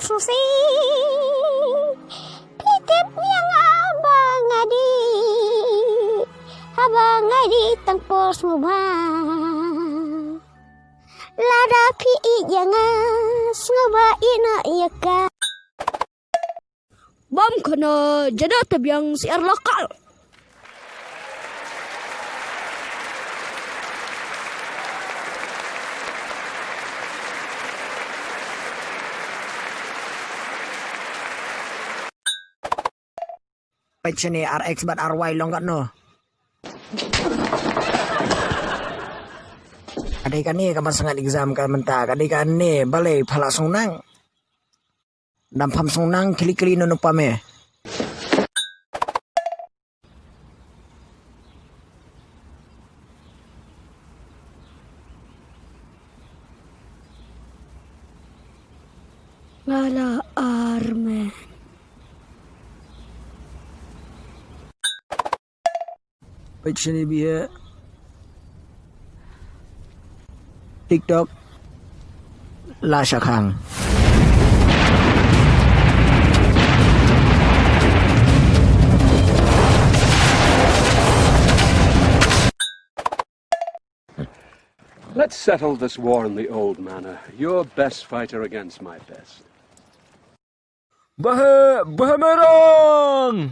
susi titip yang abang adi tangpos mubang lada pi jangan ngobain iya ka bam kana jada tabiang siar lokal. Page ni RX bat RY long kat no. Adik kan ni kapan sangat exam kan mentah. Adik kan ni balai pala sunang. Dampam sunang kili-kili no pame. Ngala arme. Page ni biar TikTok La Shakang. Let's settle this war in the old manner. Your best fighter against my best. Bahe merong.